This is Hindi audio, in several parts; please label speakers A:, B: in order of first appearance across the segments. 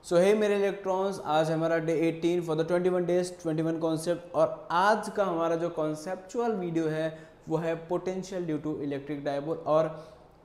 A: सो हे मेरे इलेक्ट्रॉन्स, आज हमारा day 18 for the 21 days 21 concept. और आज का हमारा जो कॉन्सेप्चुअल वीडियो है वो है potential due to electric dipole. और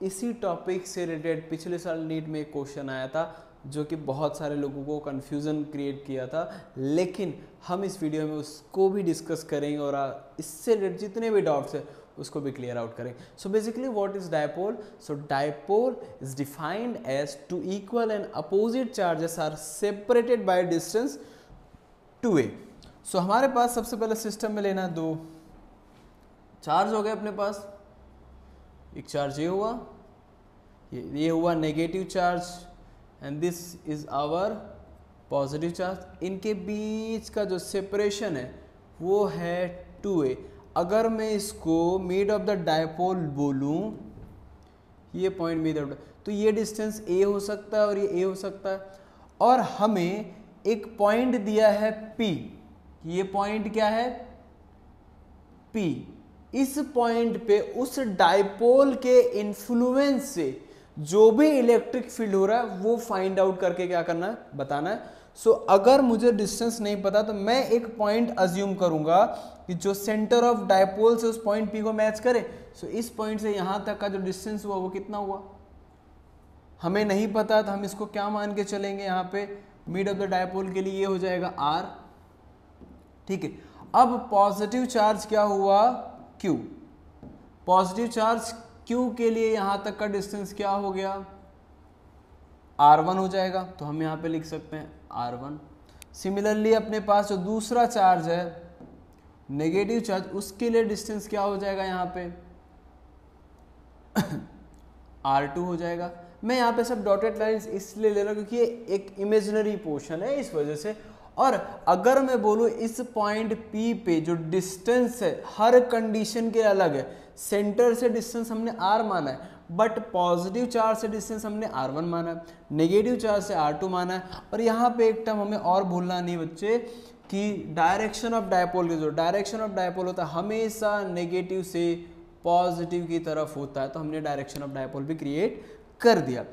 A: इसी टॉपिक से रिलेटेड पिछले साल नीट में एक क्वेश्चन आया था जो कि बहुत सारे लोगों को कन्फ्यूज़न क्रिएट किया था, लेकिन हम इस वीडियो में उसको भी डिस्कस करेंगे और इससे रिलेटेड जितने भी डाउट्स हैं उसको भी क्लियर आउट करेंगे। So basically what is dipole? So dipole is defined as two equal and opposite charges are separated by distance 2a। सो हमारे पास सबसे पहले सिस्टम में लेना दो चार्ज हो गए अपने पास। एक चार्ज ये हुआ, ये हुआ negative charge and this is our positive charge. इनके बीच का जो सेपरेशन है वो है 2a। अगर मैं इसको मिड ऑफ द डायपोल बोलूं, ये पॉइंट मिड ऑफ, तो ये डिस्टेंस a हो सकता है और ये a हो सकता है। और हमें एक पॉइंट दिया है p। ये पॉइंट क्या है? p। इस पॉइंट पे उस डायपोल के इन्फ्लुएंस से जो भी इलेक्ट्रिक फील्ड हो रहा है वो फाइंड आउट करके क्या करना है, बताना है। सो अगर मुझे डिस्टेंस नहीं पता तो मैं एक पॉइंट अज्यूम करूंगा कि जो सेंटर ऑफ डायपोल से उस पॉइंट पी को मैच करे। सो इस पॉइंट से यहां तक का जो डिस्टेंस हुआ वो कितना हुआ हमें नहीं पता, तो हम इसको क्या मान के चलेंगे, यहाँ पे मिड ऑफ द डायपोल के लिए ये हो जाएगा r। ठीक है, अब पॉजिटिव चार्ज क्या हुआ? q। पॉजिटिव चार्ज q के लिए यहां तक का डिस्टेंस क्या हो गया? r1 हो जाएगा, तो हम यहाँ पे लिख सकते हैं r1। सिमिलरली अपने पास जो दूसरा चार्ज है नेगेटिव चार्ज, उसके लिए डिस्टेंस क्या हो जाएगा यहाँ पे? r2 हो जाएगा। मैं यहाँ पे सब डॉटेड लाइंस इसलिए ले रहा हूँ क्योंकि ये एक इमेजिनरी पोर्शन है, इस वजह से। और अगर मैं बोलूँ इस पॉइंट P पे जो डिस्टेंस है हर कंडीशन के अलग है। सेंटर से डिस्टेंस हमने r माना है, बट पॉजिटिव चार्ज से डिस्टेंस हमने r1 माना है, नेगेटिव चार्ज से r2 माना है। और यहाँ पे एक टर्म हमें और भूलना नहीं बच्चे कि डायरेक्शन ऑफ डायपोल की, जो डायरेक्शन ऑफ डायपोल होता है हमेशा नेगेटिव से पॉजिटिव की तरफ होता है, तो हमने डायरेक्शन ऑफ डायपोल भी क्रिएट कर दिया।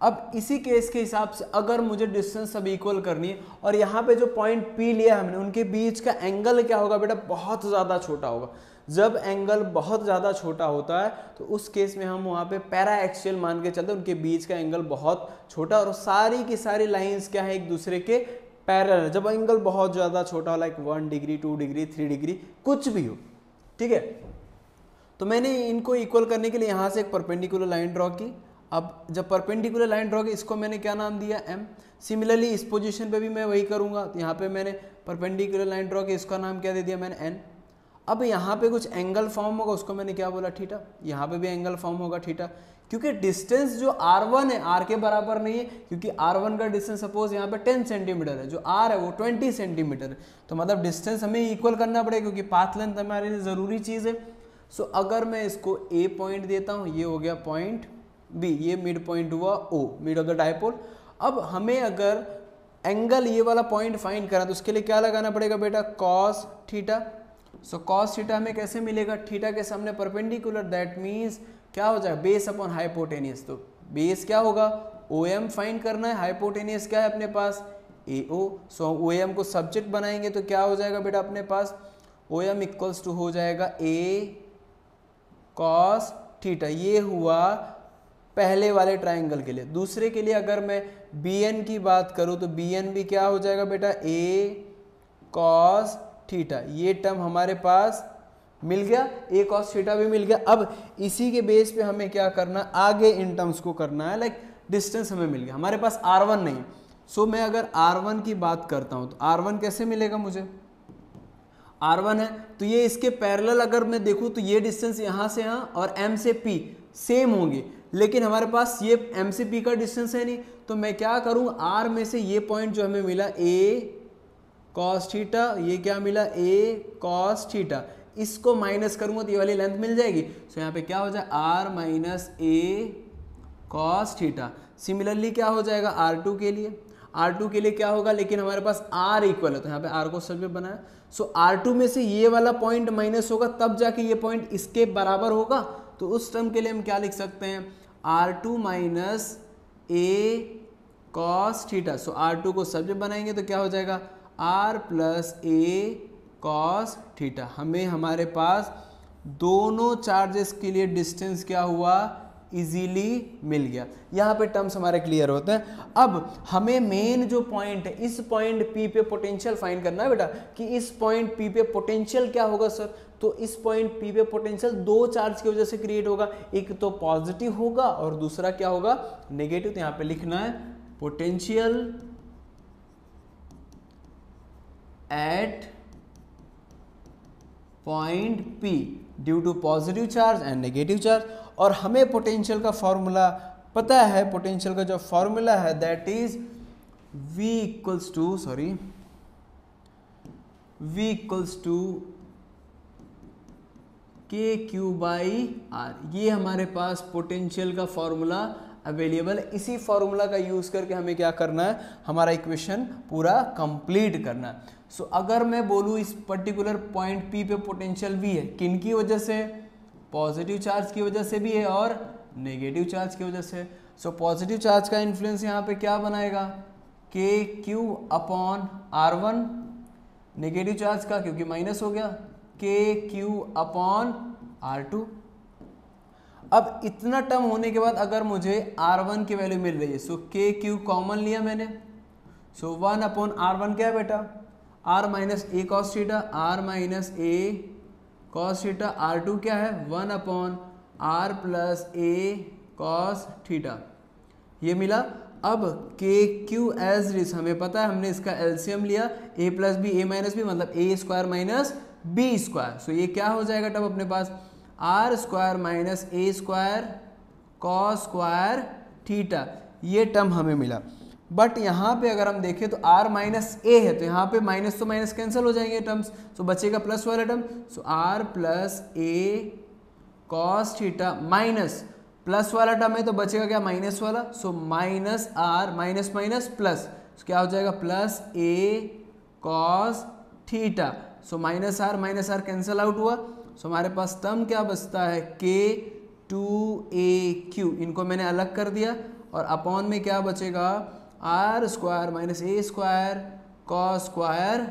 A: अब इसी केस के हिसाब से अगर मुझे डिस्टेंस सब इक्वल करनी है और यहाँ पे जो पॉइंट P लिया हमने, उनके बीच का एंगल क्या होगा बेटा? बहुत ज़्यादा छोटा होगा। जब एंगल बहुत ज़्यादा छोटा होता है तो उस केस में हम वहाँ पे पैरा एक्सियल मान के चलते हैं, उनके बीच का एंगल बहुत छोटा और सारी की सारी लाइंस क्या है, एक दूसरे के पैरेलल है। जब एंगल बहुत ज़्यादा छोटा हो, लाइक 1 डिग्री 2 डिग्री 3 डिग्री कुछ भी हो, ठीक है, तो मैंने इनको इक्वल करने के लिए यहाँ से एक परपेंडिकुलर लाइन ड्रॉ की। अब जब परपेंडिकुलर लाइन ड्रॉ की, इसको मैंने क्या नाम दिया? m। सिमिलरली इस पोजीशन पे भी मैं वही करूँगा, तो यहाँ पे मैंने परपेंडिकुलर लाइन ड्रॉ की, इसका नाम क्या दे दिया मैंने? n। अब यहाँ पे कुछ एंगल फॉर्म होगा, उसको मैंने क्या बोला? थीटा। यहाँ पे भी एंगल फॉर्म होगा थीटा, क्योंकि डिस्टेंस जो r1 है r के बराबर नहीं है, क्योंकि r1 का डिस्टेंस सपोज यहाँ पे 10 सेंटीमीटर है, जो r है वो 20 सेंटीमीटर है। तो मतलब डिस्टेंस हमें इक्वल करना पड़ेगा क्योंकि पाथ लेंथ हमारे लिए ज़रूरी चीज़ है। सो अगर मैं इसको a पॉइंट देता हूँ, ये हो गया पॉइंट b, ये मिड पॉइंट हुआ o, mid of the dipole. अब हमें अगर एंगल ये वाला पॉइंट फाइंड करना तो उसके लिए क्या लगाना पड़ेगा बेटा? cos theta. So cos theta हमें कैसे मिलेगा? थीटा के सामने परपेंडिकुलर, दैट मीन्स क्या हो जाएगा? Base upon hypotenuse. तो बेस क्या होगा? OM फाइंड करना है, हाइपोटेनियस क्या है अपने पास? AO। सो OM को सब्जेक्ट बनाएंगे तो क्या हो जाएगा बेटा अपने पास? OM इक्वल्स टू हो जाएगा A cos थीटा। ये हुआ पहले वाले ट्राइंगल के लिए। दूसरे के लिए अगर मैं BN की बात करूं तो BN भी क्या हो जाएगा बेटा? A cos theta. ये टर्म हमारे पास मिल गया, A cos थीटा भी मिल गया। अब इसी के बेस पे हमें क्या करना, आगे इन टर्म्स को करना है। लाइक डिस्टेंस हमें मिल गया, हमारे पास r1 नहीं। सो मैं अगर r1 की बात करता हूं तो r1 कैसे मिलेगा मुझे? r1 है तो ये इसके पैरेलल अगर मैं देखूं तो ये डिस्टेंस यहाँ से यहाँ और m से p सेम होंगे, लेकिन हमारे पास ये m से p का डिस्टेंस है नहीं। तो मैं क्या करूं, r में से ये पॉइंट जो हमें मिला a cos थीटा, ये क्या मिला? a cos थीटा, इसको माइनस करूंगा तो ये वाली लेंथ मिल जाएगी। सो यहाँ पे क्या हो जाए? r minus a cos theta. Similarly क्या हो जाएगा r2 के लिए? r2 के लिए क्या होगा? लेकिन हमारे पास r इक्वल है तो यहाँ पे r को सब बनाया। सो r2 में से ये वाला पॉइंट माइनस होगा, तब जाके ये पॉइंट इसके बराबर होगा। तो उस टर्म के लिए हम क्या लिख सकते हैं? r2 minus a cos theta. So R2 को सब्जेक्ट बनाएंगे तो क्या हो जाएगा R plus a cos theta. हमें हमारे पास दोनों चार्जेस के लिए डिस्टेंस क्या हुआ, इजीली मिल गया। यहाँ पे टर्म्स हमारे क्लियर होते हैं। अब हमें मेन जो पॉइंट है, इस पॉइंट P पे पोटेंशियल फाइंड करना है बेटा, कि इस पॉइंट P पे पोटेंशियल क्या होगा सर। तो इस पॉइंट P पे पोटेंशियल दो चार्ज की वजह से क्रिएट होगा, एक तो पॉजिटिव होगा और दूसरा क्या होगा, नेगेटिव। तो यहाँ पे लिखना है potential at point P due to positive charge and negative charge. और हमें पोटेंशियल का फॉर्मूला पता है, पोटेंशियल का जो फॉर्मूला है that is V equals to k q by r. ये हमारे पास पोटेंशियल का फॉर्मूला अवेलेबल है। इसी फॉर्मूला का यूज करके हमें क्या करना है, हमारा इक्वेशन पूरा कंप्लीट करना है। सो अगर मैं बोलूँ इस पर्टिकुलर पॉइंट P पे पोटेंशियल V है, किन की वजह से, पॉजिटिव चार्ज की वजह से भी है और नेगेटिव चार्ज की वजह से। सो पॉजिटिव चार्ज का इन्फ्लुएंस यहाँ पे क्या बनाएगा, के Q upon R1, negative charge का क्योंकि माइनस हो गया के क्यू अपॉन R2। अब इतना टर्म होने के बाद अगर मुझे R1 की वैल्यू मिल रही है, सो के क्यू कॉमन लिया मैंने, सो 1 अपॉन R1 क्या है बेटा, R माइनस ए कॉस थीटा, R माइनस ए कॉस थीटा। R2 क्या है, 1 upon R plus a cos theta, ये मिला। अब के क्यू एज इज हमें पता है, हमने इसका एलसीएम लिया, a plus B A minus B मतलब A square minus B square. So ये क्या हो जाएगा तब अपने पास, आर स्क्वायर माइनस ए स्क्वायर कॉस स्क्वायर थीटा, ये टर्म हमें मिला। बट यहाँ पे अगर हम देखें तो r माइनस ए है, तो यहाँ पे माइनस तो माइनस कैंसिल हो जाएंगे टर्म्स, तो बचेगा प्लस वाला term. So r plus a cos theta minus plus वाला टर्म है तो बचेगा क्या, माइनस वाला। So minus r minus minus plus, क्या हो जाएगा plus a cos theta. So minus r cancel out हुआ। सो हमारे पास टर्म क्या बचता है, के टू ए क्यू, इनको मैंने अलग कर दिया और अपॉन में क्या बचेगा, आर स्क्वायर माइनस ए स्क्वायर कॉस स्क्वायर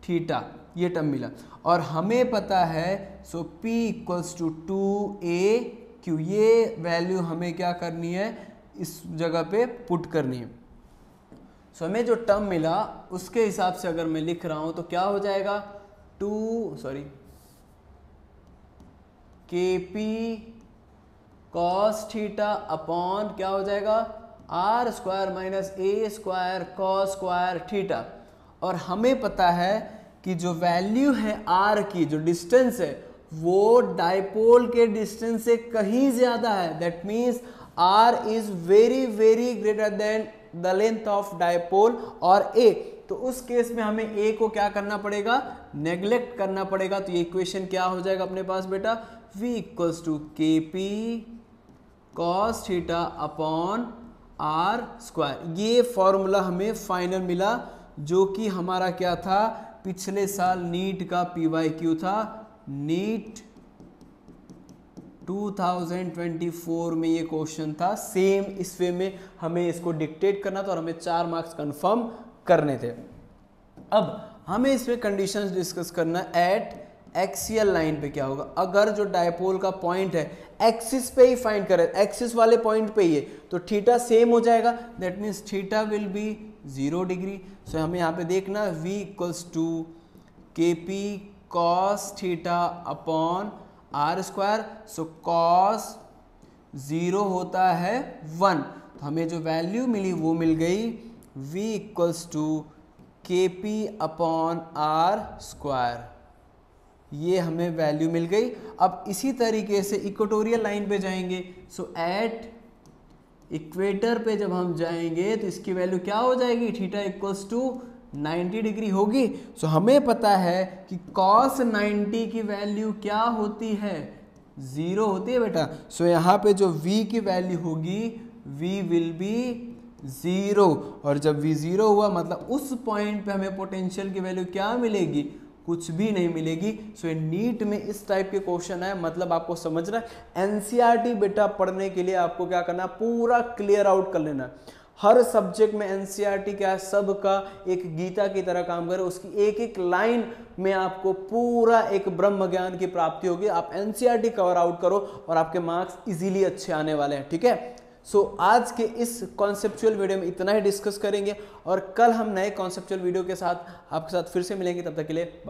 A: थीटा, ये टर्म मिला। और हमें पता है सो P इक्वल्स टू 2AQ, ये वैल्यू हमें क्या करनी है, इस जगह पे पुट करनी है। सो हमें जो टर्म मिला उसके हिसाब से अगर मैं लिख रहा हूं तो क्या हो जाएगा, KP कॉस थीटा अपॉन क्या हो जाएगा, आर स्क्वायर माइनस ए स्क्वायर कॉस स्क्वायर थीटा। और हमें पता है कि जो वैल्यू है r की, जो डिस्टेंस है वो डाइपोल के डिस्टेंस से कहीं ज्यादा है। That means r is very very greater than the length of dipole और a। तो उस केस में हमें a को क्या करना पड़ेगा, नेग्लेक्ट करना पड़ेगा। तो ये इक्वेशन क्या हो जाएगा अपने पास बेटा, v equals to KP cos theta upon are square. ये फॉर्मूला हमें फाइनल मिला जो कि हमारा क्या था, पिछले साल नीट का PYQ था, नीट 2024 में ये क्वेश्चन था। सेम इस वे में हमें इसको डिक्टेट करना था और हमें 4 मार्क्स कंफर्म करने थे। अब हमें इसमें कंडीशंस डिस्कस करना, एट एक्सियल लाइन पे क्या होगा, अगर जो डायपोल का पॉइंट है एक्सिस पे ही फाइंड करें, एक्सिस वाले पॉइंट पे ही है, तो थीटा सेम हो जाएगा। That means theta will be 0 degree. So हमें यहाँ पे देखना v equals to KP cos theta upon are square. So cos 0 होता है 1, तो हमें जो वैल्यू मिली वो मिल गई v equals to KP upon are square, ये हमें वैल्यू मिल गई। अब इसी तरीके से इक्वेटोरियल लाइन पे जाएंगे। सो एट इक्वेटर पे जब हम जाएंगे तो इसकी वैल्यू क्या हो जाएगी, थीटा इक्वल्स टू 90 डिग्री होगी। सो हमें पता है कि cos 90 की वैल्यू क्या होती है, 0 होती है बेटा। सो यहाँ पे जो v की वैल्यू होगी, v विल बी 0, और जब v 0 हुआ मतलब उस पॉइंट पे हमें पोटेंशियल की वैल्यू क्या मिलेगी, कुछ भी नहीं मिलेगी। सो नीट में इस टाइप के क्वेश्चन है, मतलब आपको समझना है। एनसीईआरटी बेटा पढ़ने के लिए आपको क्या करना है, पूरा क्लियर आउट कर लेना। हर सब्जेक्ट में एनसीईआरटी क्या है, सबका एक गीता की तरह काम करे, उसकी एक एक लाइन में आपको पूरा एक ब्रह्म ज्ञान की प्राप्ति होगी। आप एनसीईआरटी कवर आउट करो और आपके मार्क्स इजीली अच्छे आने वाले हैं, ठीक है। सो आज के इस कॉन्सेप्चुअल वीडियो में इतना ही डिस्कस करेंगे और कल हम नए कॉन्सेप्चुअल वीडियो के साथ आपके साथ फिर से मिलेंगे। तब तक के लिए